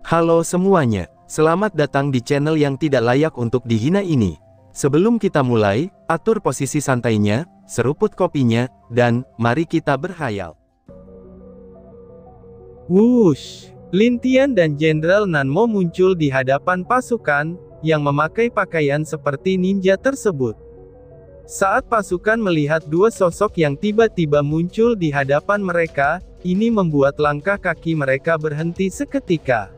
Halo semuanya, selamat datang di channel yang tidak layak untuk dihina ini. Sebelum kita mulai, atur posisi santainya, seruput kopinya, dan mari kita berkhayal. Wush! Lin Tian dan Jenderal Nan Mo muncul di hadapan pasukan, yang memakai pakaian seperti ninja tersebut. Saat pasukan melihat dua sosok yang tiba-tiba muncul di hadapan mereka, ini membuat langkah kaki mereka berhenti seketika.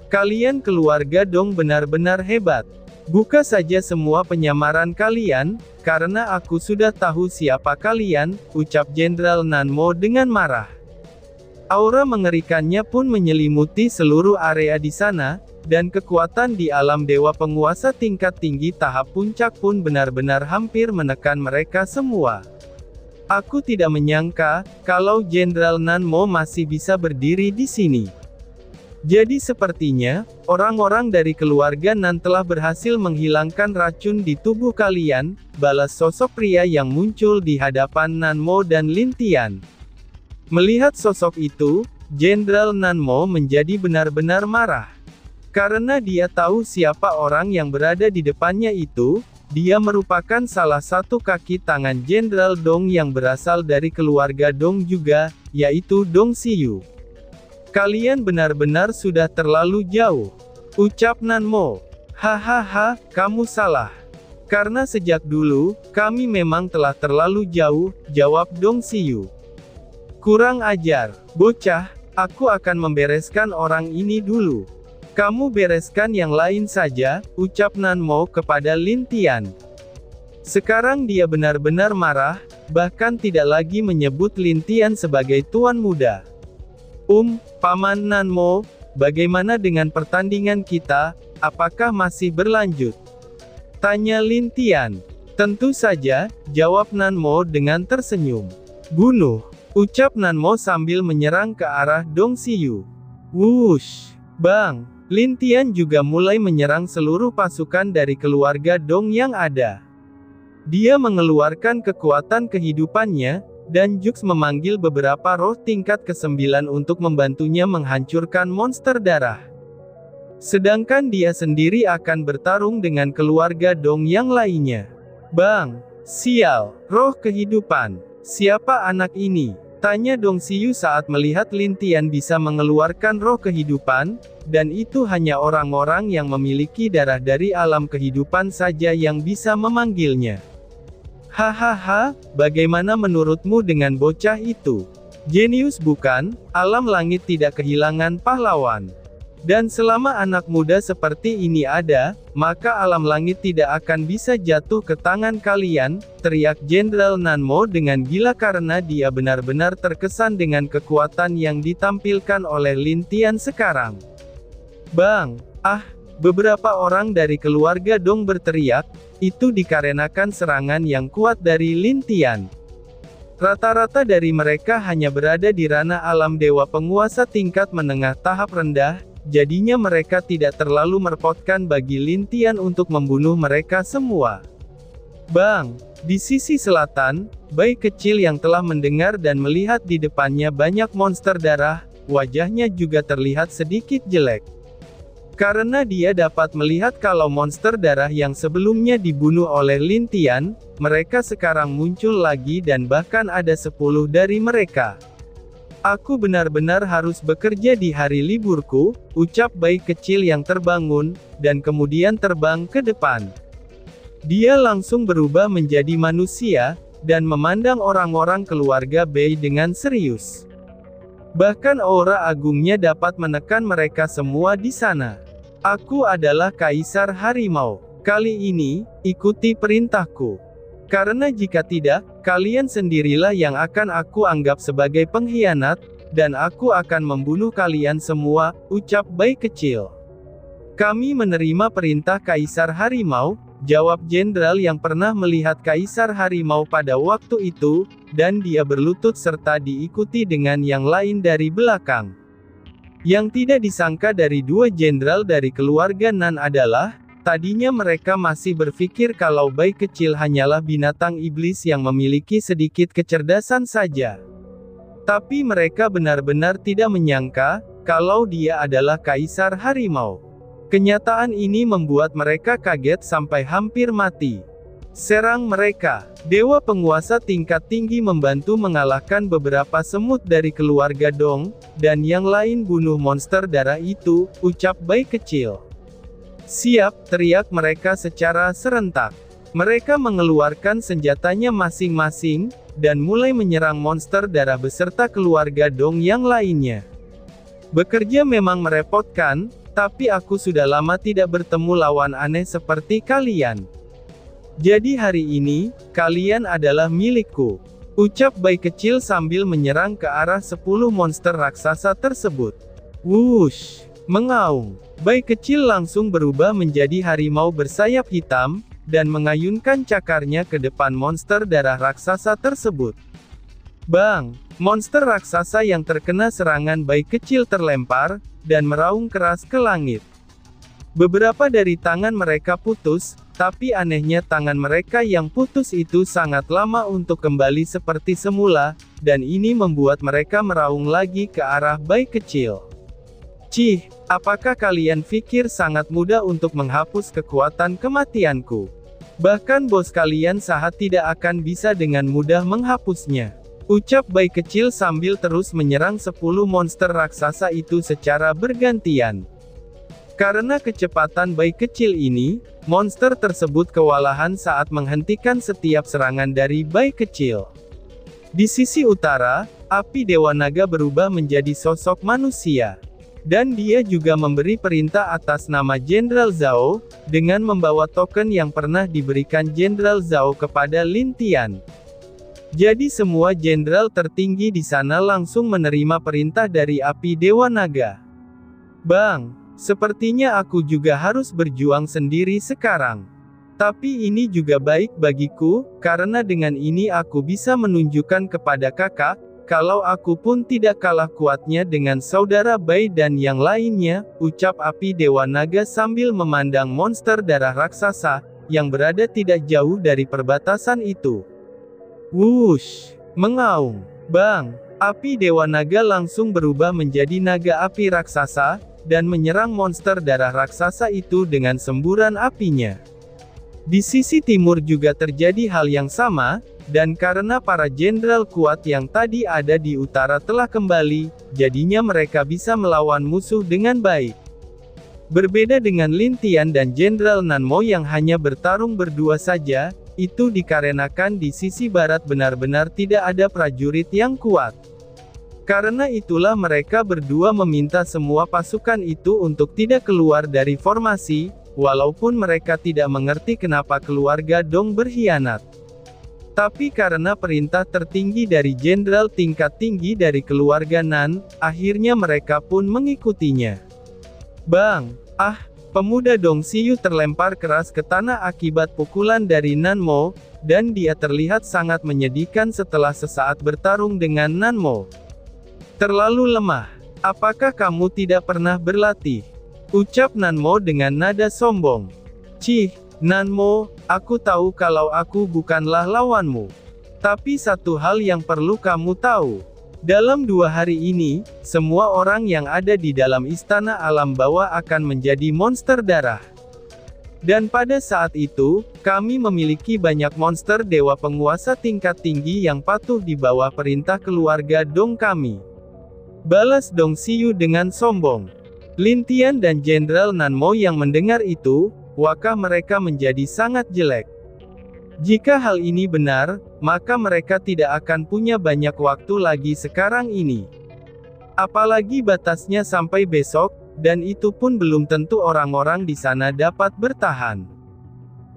Kalian keluarga Dong benar-benar hebat. Buka saja semua penyamaran kalian, karena aku sudah tahu siapa kalian, ucap Jenderal Nan Mo dengan marah. Aura mengerikannya pun menyelimuti seluruh area di sana, dan kekuatan di alam dewa penguasa tingkat tinggi tahap puncak pun benar-benar hampir menekan mereka semua. Aku tidak menyangka, kalau Jenderal Nan Mo masih bisa berdiri di sini. Jadi sepertinya, orang-orang dari keluarga Nan telah berhasil menghilangkan racun di tubuh kalian, balas sosok pria yang muncul di hadapan Nan Mo dan Lin Tian. Melihat sosok itu, Jenderal Nan Mo menjadi benar-benar marah. Karena dia tahu siapa orang yang berada di depannya itu, dia merupakan salah satu kaki tangan Jenderal Dong yang berasal dari keluarga Dong juga, yaitu Dong Xiyu. Kalian benar-benar sudah terlalu jauh, ucap Nan Mo. Hahaha, kamu salah. Karena sejak dulu, kami memang telah terlalu jauh, jawab Dong Xiyu. Kurang ajar, bocah, aku akan membereskan orang ini dulu. Kamu bereskan yang lain saja, ucap Nan Mo kepada Lin Tian. Sekarang dia benar-benar marah, bahkan tidak lagi menyebut Lin Tian sebagai tuan muda. Paman Nan Mo, bagaimana dengan pertandingan kita, apakah masih berlanjut? Tanya Lin Tian. Tentu saja, jawab Nan Mo dengan tersenyum. Bunuh, ucap Nan Mo sambil menyerang ke arah Dong Xiyu. Wush! Bang! Lin Tian juga mulai menyerang seluruh pasukan dari keluarga Dong yang ada. Dia mengeluarkan kekuatan kehidupannya, dan Jux memanggil beberapa roh tingkat ke-9 untuk membantunya menghancurkan monster darah. Sedangkan dia sendiri akan bertarung dengan keluarga Dong yang lainnya. Bang! Sial! Roh kehidupan! Siapa anak ini? Tanya Dong Xiyu saat melihat Lin Tian bisa mengeluarkan roh kehidupan, dan itu hanya orang-orang yang memiliki darah dari alam kehidupan saja yang bisa memanggilnya. Hahaha, bagaimana menurutmu dengan bocah itu? Jenius bukan? Alam langit tidak kehilangan pahlawan. Dan selama anak muda seperti ini ada, maka alam langit tidak akan bisa jatuh ke tangan kalian, teriak Jenderal Nan Mo dengan gila karena dia benar-benar terkesan dengan kekuatan yang ditampilkan oleh Lin Tian sekarang. Bang! Beberapa orang dari keluarga Dong berteriak, itu dikarenakan serangan yang kuat dari Lin Tian. Rata-rata dari mereka hanya berada di ranah alam dewa penguasa tingkat menengah tahap rendah, jadinya mereka tidak terlalu merepotkan bagi Lin Tian untuk membunuh mereka semua. Bang! Di sisi selatan, bayi kecil yang telah mendengar dan melihat di depannya banyak monster darah, wajahnya juga terlihat sedikit jelek. Karena dia dapat melihat kalau monster darah yang sebelumnya dibunuh oleh Lin Tian, mereka sekarang muncul lagi dan bahkan ada 10 dari mereka. Aku benar-benar harus bekerja di hari liburku, ucap bayi kecil yang terbangun, dan kemudian terbang ke depan. Dia langsung berubah menjadi manusia, dan memandang orang-orang keluarga Bei dengan serius. Bahkan aura agungnya dapat menekan mereka semua di sana. Aku adalah Kaisar Harimau. Kali ini, ikuti perintahku. Karena jika tidak, kalian sendirilah yang akan aku anggap sebagai pengkhianat, dan aku akan membunuh kalian semua, ucap bayi kecil. Kami menerima perintah Kaisar Harimau, jawab jenderal yang pernah melihat Kaisar Harimau pada waktu itu, dan dia berlutut serta diikuti dengan yang lain dari belakang. Yang tidak disangka dari dua jenderal dari keluarga Nan adalah, tadinya mereka masih berpikir kalau bayi kecil hanyalah binatang iblis yang memiliki sedikit kecerdasan saja. Tapi mereka benar-benar tidak menyangka, kalau dia adalah kaisar harimau. Kenyataan ini membuat mereka kaget sampai hampir mati. Serang mereka. Dewa penguasa tingkat tinggi membantu mengalahkan beberapa semut dari keluarga Dong, dan yang lain bunuh monster darah itu, ucap bayi kecil. Siap, teriak mereka secara serentak. Mereka mengeluarkan senjatanya masing-masing, dan mulai menyerang monster darah beserta keluarga Dong yang lainnya. Bekerja memang merepotkan, tapi aku sudah lama tidak bertemu lawan aneh seperti kalian. Jadi hari ini, kalian adalah milikku. Ucap bayi kecil sambil menyerang ke arah 10 monster raksasa tersebut. Wush! Mengaung. Bayi kecil langsung berubah menjadi harimau bersayap hitam, dan mengayunkan cakarnya ke depan monster darah raksasa tersebut. Bang! Monster raksasa yang terkena serangan bayi kecil terlempar, dan meraung keras ke langit. Beberapa dari tangan mereka putus, tapi anehnya tangan mereka yang putus itu sangat lama untuk kembali seperti semula, dan ini membuat mereka meraung lagi ke arah bayi kecil. Cih, apakah kalian pikir sangat mudah untuk menghapus kekuatan kematianku? Bahkan bos kalian Sahat tidak akan bisa dengan mudah menghapusnya. Ucap bayi kecil sambil terus menyerang 10 monster raksasa itu secara bergantian. Karena kecepatan bayi kecil ini, monster tersebut kewalahan saat menghentikan setiap serangan dari bayi kecil. Di sisi utara, api Dewa Naga berubah menjadi sosok manusia. Dan dia juga memberi perintah atas nama Jenderal Zhao, dengan membawa token yang pernah diberikan Jenderal Zhao kepada Lin Tian. Jadi semua jenderal tertinggi di sana langsung menerima perintah dari api Dewa Naga. Bang, sepertinya aku juga harus berjuang sendiri sekarang. Tapi ini juga baik bagiku, karena dengan ini aku bisa menunjukkan kepada kakak, kalau aku pun tidak kalah kuatnya dengan saudara Bai dan yang lainnya, ucap api Dewa Naga sambil memandang monster darah raksasa, yang berada tidak jauh dari perbatasan itu. Wush! Mengaung. Bang! Api Dewa Naga langsung berubah menjadi naga api raksasa, dan menyerang monster darah raksasa itu dengan semburan apinya. Di sisi timur juga terjadi hal yang sama, dan karena para jenderal kuat yang tadi ada di utara telah kembali, jadinya mereka bisa melawan musuh dengan baik. Berbeda dengan Lin Tian dan Jenderal Nan Mo yang hanya bertarung berdua saja, itu dikarenakan di sisi barat benar-benar tidak ada prajurit yang kuat. Karena itulah mereka berdua meminta semua pasukan itu untuk tidak keluar dari formasi, walaupun mereka tidak mengerti kenapa keluarga Dong berkhianat. Tapi karena perintah tertinggi dari jenderal tingkat tinggi dari keluarga Nan, akhirnya mereka pun mengikutinya. Bang! Pemuda Dong Xiyu terlempar keras ke tanah akibat pukulan dari Nan Mo, dan dia terlihat sangat menyedihkan setelah sesaat bertarung dengan Nan Mo. Terlalu lemah. Apakah kamu tidak pernah berlatih? Ucap Nan Mo dengan nada sombong. Cih! Nan Mo, aku tahu kalau aku bukanlah lawanmu. Tapi satu hal yang perlu kamu tahu. Dalam 2 hari ini, semua orang yang ada di dalam istana alam bawah akan menjadi monster darah. Dan pada saat itu, kami memiliki banyak monster dewa penguasa tingkat tinggi yang patuh di bawah perintah keluarga Dong kami. Balas Dong Xiyu dengan sombong. Lin Tian dan Jenderal Nan Mo yang mendengar itu, wajah mereka menjadi sangat jelek. Jika hal ini benar, maka mereka tidak akan punya banyak waktu lagi sekarang ini. Apalagi batasnya sampai besok, dan itu pun belum tentu orang-orang di sana dapat bertahan.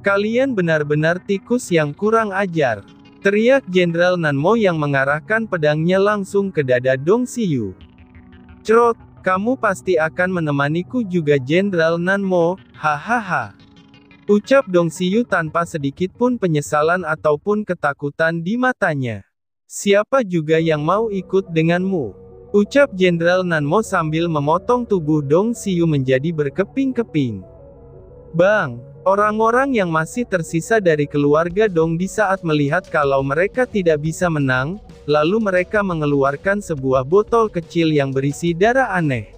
Kalian benar-benar tikus yang kurang ajar, teriak Jenderal Nan Mo yang mengarahkan pedangnya langsung ke dada Dong Xiyu. Cerot! Kamu pasti akan menemaniku juga Jenderal Nan Mo, hahaha. Ucap Dong Xiyu tanpa sedikit pun penyesalan ataupun ketakutan di matanya. Siapa juga yang mau ikut denganmu? Ucap Jenderal Nan Mo sambil memotong tubuh Dong Xiyu menjadi berkeping-keping. Bang! Orang-orang yang masih tersisa dari keluarga Dong di saat melihat kalau mereka tidak bisa menang, lalu mereka mengeluarkan sebuah botol kecil yang berisi darah aneh.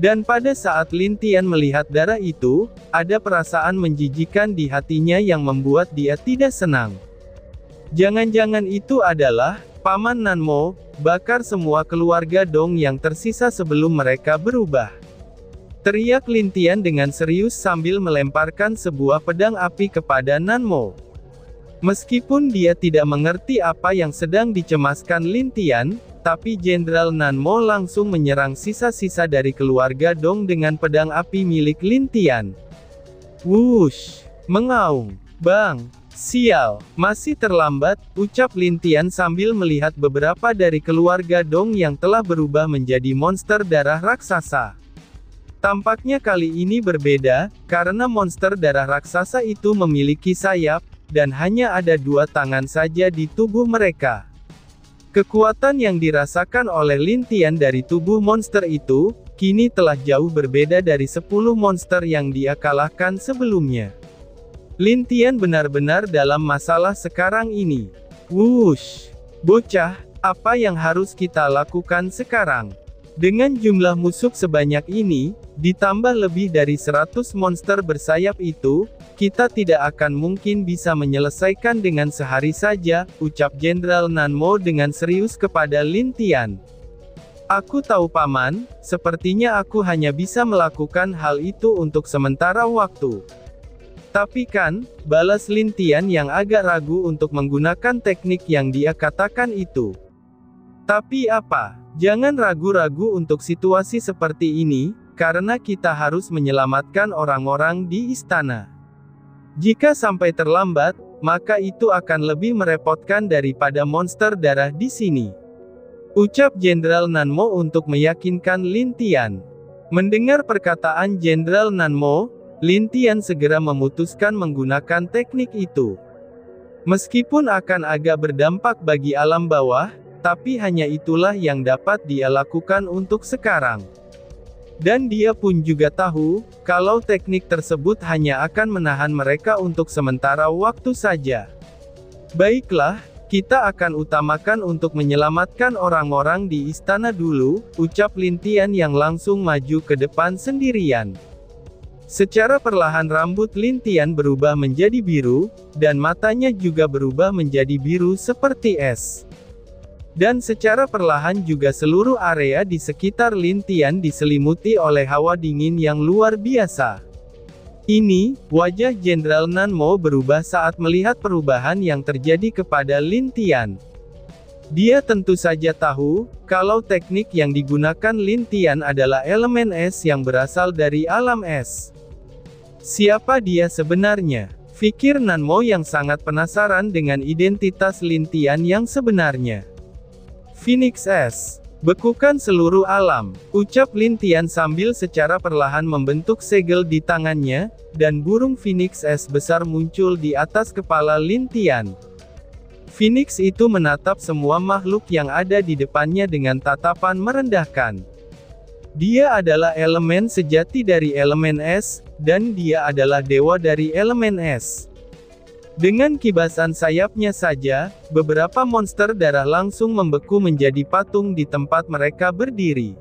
Dan pada saat Lin Tian melihat darah itu, ada perasaan menjijikan di hatinya yang membuat dia tidak senang. Jangan-jangan itu adalah Paman Nanmo, bakar semua keluarga Dong yang tersisa sebelum mereka berubah. Teriak Lin Tian dengan serius sambil melemparkan sebuah pedang api kepada Nanmo. Meskipun dia tidak mengerti apa yang sedang dicemaskan Lin Tian, tapi Jenderal Nanmo langsung menyerang sisa-sisa dari keluarga Dong dengan pedang api milik Lin Tian. Wush! Mengaung. Bang! Sial! Masih terlambat, ucap Lin Tian sambil melihat beberapa dari keluarga Dong yang telah berubah menjadi monster darah raksasa. Tampaknya kali ini berbeda, karena monster darah raksasa itu memiliki sayap, dan hanya ada 2 tangan saja di tubuh mereka. Kekuatan yang dirasakan oleh Lin Tian dari tubuh monster itu, kini telah jauh berbeda dari 10 monster yang dia kalahkan sebelumnya. Lin Tian benar-benar dalam masalah sekarang ini. Wush! Bocah, apa yang harus kita lakukan sekarang? Dengan jumlah musuh sebanyak ini, ditambah lebih dari 100 monster bersayap itu, kita tidak akan mungkin bisa menyelesaikan dengan sehari saja, ucap Jenderal Nanmo dengan serius kepada Lin Tian. Aku tahu Paman, sepertinya aku hanya bisa melakukan hal itu untuk sementara waktu. Tapi kan, balas Lin Tian yang agak ragu untuk menggunakan teknik yang dia katakan itu. Tapi apa? Jangan ragu-ragu untuk situasi seperti ini, karena kita harus menyelamatkan orang-orang di istana. Jika sampai terlambat, maka itu akan lebih merepotkan daripada monster darah di sini. Ucap Jenderal Nanmo untuk meyakinkan Lin Tian. Mendengar perkataan Jenderal Nanmo, Lin Tian segera memutuskan menggunakan teknik itu. Meskipun akan agak berdampak bagi alam bawah, tapi hanya itulah yang dapat dia lakukan untuk sekarang. Dan dia pun juga tahu, kalau teknik tersebut hanya akan menahan mereka untuk sementara waktu saja. Baiklah, kita akan utamakan untuk menyelamatkan orang-orang di istana dulu, ucap Lin Tian yang langsung maju ke depan sendirian. Secara perlahan rambut Lin Tian berubah menjadi biru, dan matanya juga berubah menjadi biru seperti es. Dan secara perlahan juga seluruh area di sekitar Lin Tian diselimuti oleh hawa dingin yang luar biasa. Ini, wajah Jenderal Nanmo berubah saat melihat perubahan yang terjadi kepada Lin Tian. Dia tentu saja tahu, kalau teknik yang digunakan Lin Tian adalah elemen es yang berasal dari alam es. Siapa dia sebenarnya? Pikir Nanmo yang sangat penasaran dengan identitas Lin Tian yang sebenarnya. Phoenix S. Bekukan seluruh alam, ucap Lin Tian sambil secara perlahan membentuk segel di tangannya, dan burung Phoenix S besar muncul di atas kepala Lin Tian. Phoenix itu menatap semua makhluk yang ada di depannya dengan tatapan merendahkan. Dia adalah elemen sejati dari elemen es, dan dia adalah dewa dari elemen es. Dengan kibasan sayapnya saja, beberapa monster darah langsung membeku menjadi patung di tempat mereka berdiri.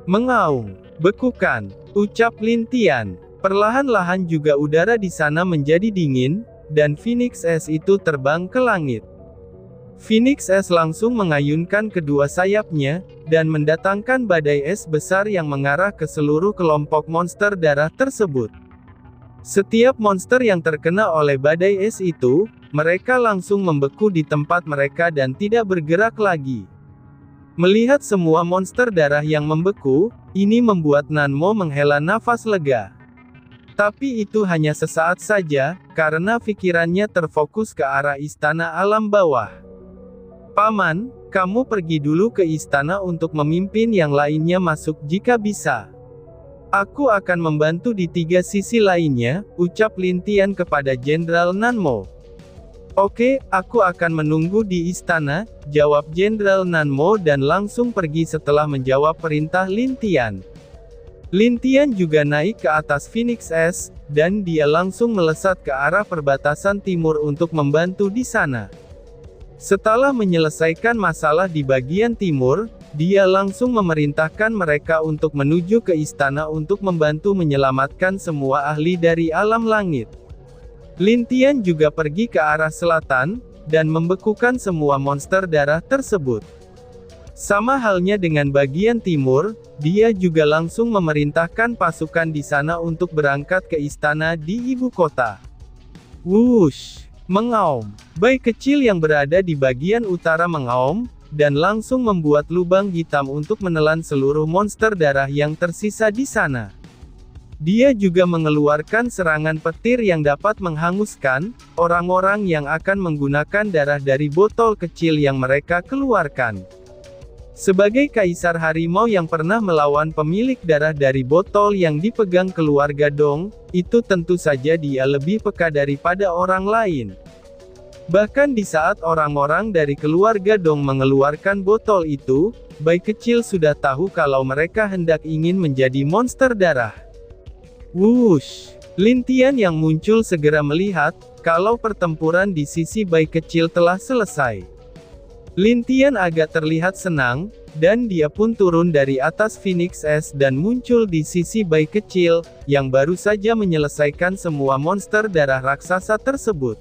Mengaung, bekukan, ucap Lin Tian. Perlahan-lahan juga udara di sana menjadi dingin, dan Phoenix S itu terbang ke langit. Phoenix S langsung mengayunkan kedua sayapnya, dan mendatangkan badai es besar yang mengarah ke seluruh kelompok monster darah tersebut. Setiap monster yang terkena oleh badai es itu, mereka langsung membeku di tempat mereka dan tidak bergerak lagi. Melihat semua monster darah yang membeku, ini membuat Nanmo menghela nafas lega. Tapi itu hanya sesaat saja, karena pikirannya terfokus ke arah istana alam bawah. Paman, kamu pergi dulu ke istana untuk memimpin yang lainnya masuk jika bisa. Aku akan membantu di 3 sisi lainnya, ucap Lin Tian kepada Jenderal Nanmo. Oke, aku akan menunggu di istana, jawab Jenderal Nanmo dan langsung pergi setelah menjawab perintah Lin Tian. Lin Tian juga naik ke atas Phoenix S, dan dia langsung melesat ke arah perbatasan timur untuk membantu di sana. Setelah menyelesaikan masalah di bagian timur, dia langsung memerintahkan mereka untuk menuju ke istana untuk membantu menyelamatkan semua ahli dari alam langit. Lin Tian juga pergi ke arah selatan, dan membekukan semua monster darah tersebut. Sama halnya dengan bagian timur, dia juga langsung memerintahkan pasukan di sana untuk berangkat ke istana di ibu kota. Wush! Mengaum. Bayi kecil yang berada di bagian utara mengaum, dan langsung membuat lubang hitam untuk menelan seluruh monster darah yang tersisa di sana. Dia juga mengeluarkan serangan petir yang dapat menghanguskan orang-orang yang akan menggunakan darah dari botol kecil yang mereka keluarkan. Sebagai kaisar harimau yang pernah melawan pemilik darah dari botol yang dipegang keluarga Dong, itu tentu saja dia lebih peka daripada orang lain. Bahkan di saat orang-orang dari keluarga Dong mengeluarkan botol itu, bayi kecil sudah tahu kalau mereka hendak ingin menjadi monster darah. Wush! Lin Tian yang muncul segera melihat, kalau pertempuran di sisi bayi kecil telah selesai. Lin Tian agak terlihat senang, dan dia pun turun dari atas Phoenix S dan muncul di sisi bayi kecil, yang baru saja menyelesaikan semua monster darah raksasa tersebut.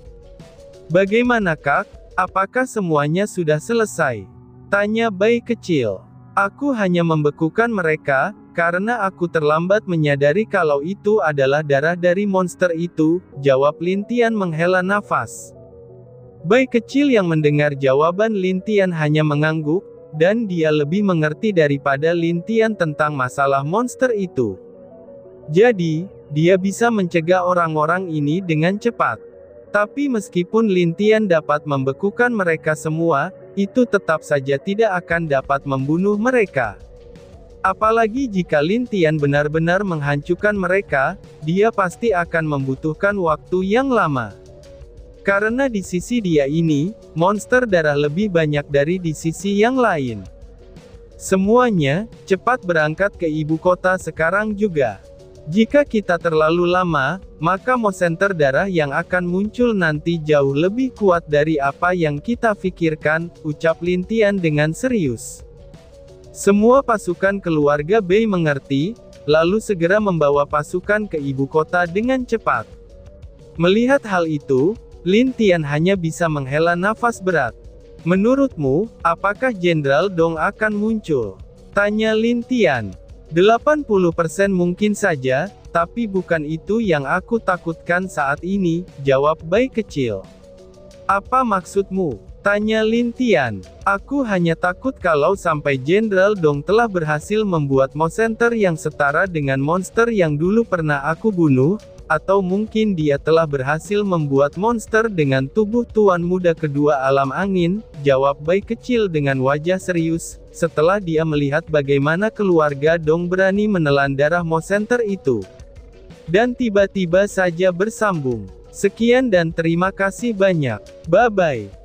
Bagaimana Kak? Apakah semuanya sudah selesai? Tanya bayi kecil. Aku hanya membekukan mereka, karena aku terlambat menyadari kalau itu adalah darah dari monster itu, jawab Lin Tian menghela nafas. Bayi kecil yang mendengar jawaban Lin Tian hanya mengangguk, dan dia lebih mengerti daripada Lin Tian tentang masalah monster itu. Jadi, dia bisa mencegah orang-orang ini dengan cepat. Tapi meskipun Lin Tian dapat membekukan mereka semua, itu tetap saja tidak akan dapat membunuh mereka. Apalagi jika Lin Tian benar-benar menghancurkan mereka, dia pasti akan membutuhkan waktu yang lama. Karena di sisi dia ini, monster darah lebih banyak dari di sisi yang lain. Semuanya, cepat berangkat ke ibu kota sekarang juga. Jika kita terlalu lama, maka monster darah yang akan muncul nanti jauh lebih kuat dari apa yang kita pikirkan, ucap Lin Tian dengan serius. Semua pasukan keluarga Bei mengerti, lalu segera membawa pasukan ke ibu kota dengan cepat. Melihat hal itu, Lin Tian hanya bisa menghela nafas berat. Menurutmu, apakah Jenderal Dong akan muncul? Tanya Lin Tian. 80% mungkin saja, tapi bukan itu yang aku takutkan saat ini, jawab bayi kecil. Apa maksudmu? Tanya Lin Tian. Aku hanya takut kalau sampai Jenderal Dong telah berhasil membuat monster yang setara dengan monster yang dulu pernah aku bunuh, atau mungkin dia telah berhasil membuat monster dengan tubuh tuan muda kedua alam angin, jawab bayi kecil dengan wajah serius, setelah dia melihat bagaimana keluarga Dong berani menelan darah monster itu. Dan tiba-tiba saja bersambung. Sekian dan terima kasih banyak. Bye-bye.